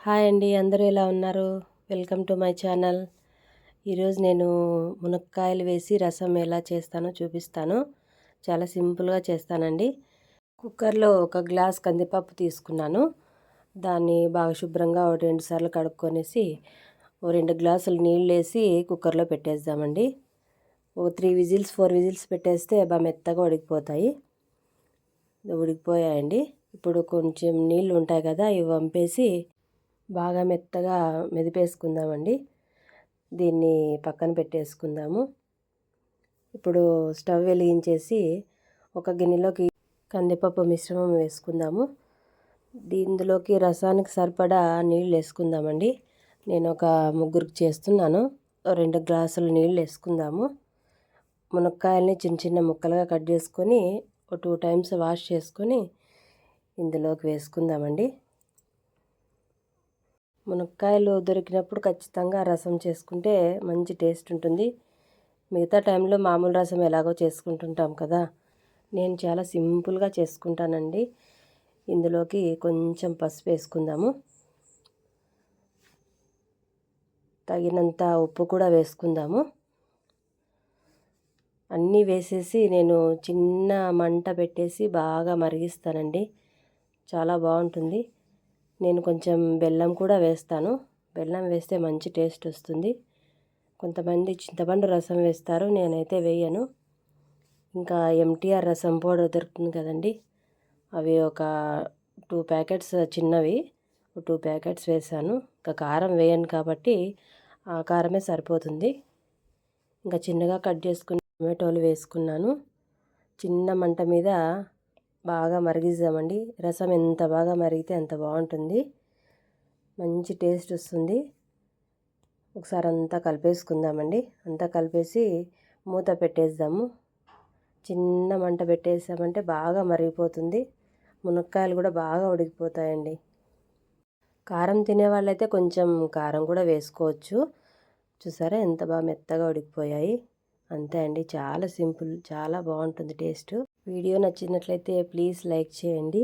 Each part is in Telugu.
హాయ్ అండి, అందరూ ఎలా ఉన్నారు? Welcome to my channel. ఈరోజు నేను మునక్కాయలు వేసి రసం ఎలా చేస్తానో చూపిస్తాను. చాలా సింపుల్గా చేస్తానండి. కుక్కర్లో ఒక గ్లాస్ కందిపప్పు తీసుకున్నాను. దాన్ని బాగా శుభ్రంగా 2 సార్లు కడుక్కొనేసి 2 గ్లాసులు నీళ్ళు వేసి కుక్కర్లో పెట్టేద్దామండి. 3 విజిల్స్ 4 విజిల్స్ పెట్టేస్తే బాగా మెత్తగా ఉడికిపోయాయండి. ఇప్పుడు కొంచెం నీళ్ళు ఉంటాయి కదా, ఇవి వంపేసి బాగా మెత్తగా మెదిపేసుకుందామండి. దీన్ని పక్కన పెట్టేసుకుందాము. ఇప్పుడు స్టవ్ వెలిగించేసి ఒక గిన్నెలోకి కందిపప్పు మిశ్రమం వేసుకుందాము. దీనిలోకి రసానికి సరిపడా నీళ్ళు వేసుకుందామండి. నేను ఒక ముగ్గురికి చేస్తున్నాను. 2 గ్లాసులు నీళ్ళు వేసుకుందాము. మునక్కాయల్ని చిన్న చిన్న ముక్కలుగా కట్ చేసుకొని 2 టైమ్స్ వాష్ చేసుకొని ఇందులోకి వేసుకుందామండి. మునక్కాయలు దొరికినప్పుడు ఖచ్చితంగా రసం చేసుకుంటే మంచి టేస్ట్ ఉంటుంది. మిగతా టైంలో మామూలు రసం ఎలాగో చేసుకుంటుంటాం కదా, నేను చాలా సింపుల్గా చేసుకుంటానండి. ఇందులోకి కొంచెం పసుపు వేసుకుందాము. తగినంత ఉప్పు కూడా వేసుకుందాము. అన్నీ వేసేసి నేను చిన్న మంట పెట్టేసి బాగా మరిగిస్తానండి. చాలా బాగుంటుంది. నేను కొంచెం బెల్లం కూడా వేస్తాను. బెల్లం వేస్తే మంచి టేస్ట్ వస్తుంది. కొంతమంది చింతపండు రసం వేస్తారు, నేనైతే వేయను. ఇంకా ఎంటీఆర్ రసం పౌడర్ దొరుకుతుంది కదండి, అవి ఒక 2 ప్యాకెట్స్ చిన్నవి 2 ప్యాకెట్స్ వేసాను. ఇంకా కారం వేయను కాబట్టి ఆ కారమే సరిపోతుంది. ఇంకా చిన్నగా కట్ చేసుకుని టొమాటోలు వేసుకున్నాను. చిన్న మంట మీద బాగా మరిగిద్దామండి. రసం ఎంత బాగా మరిగితే అంత బాగుంటుంది, మంచి టేస్ట్ వస్తుంది. ఒకసారి అంతా కలిపేసుకుందామండి. అంతా కలిపేసి మూత పెట్టేద్దాము. చిన్న మంట పెట్టేసామంటే బాగా మరిగిపోతుంది. మునక్కాయలు కూడా బాగా ఉడికిపోతాయండి. కారం తినే వాళ్ళైతే కొంచెం కారం కూడా వేసుకోవచ్చు. చూసారా ఎంత బాగా మెత్తగా ఉడికిపోయాయి. అంతే అండి, చాలా సింపుల్, చాలా బాగుంటుంది టేస్ట్. వీడియో నచ్చినట్లయితే ప్లీజ్ లైక్ చేయండి.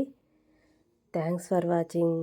Thanks for watching.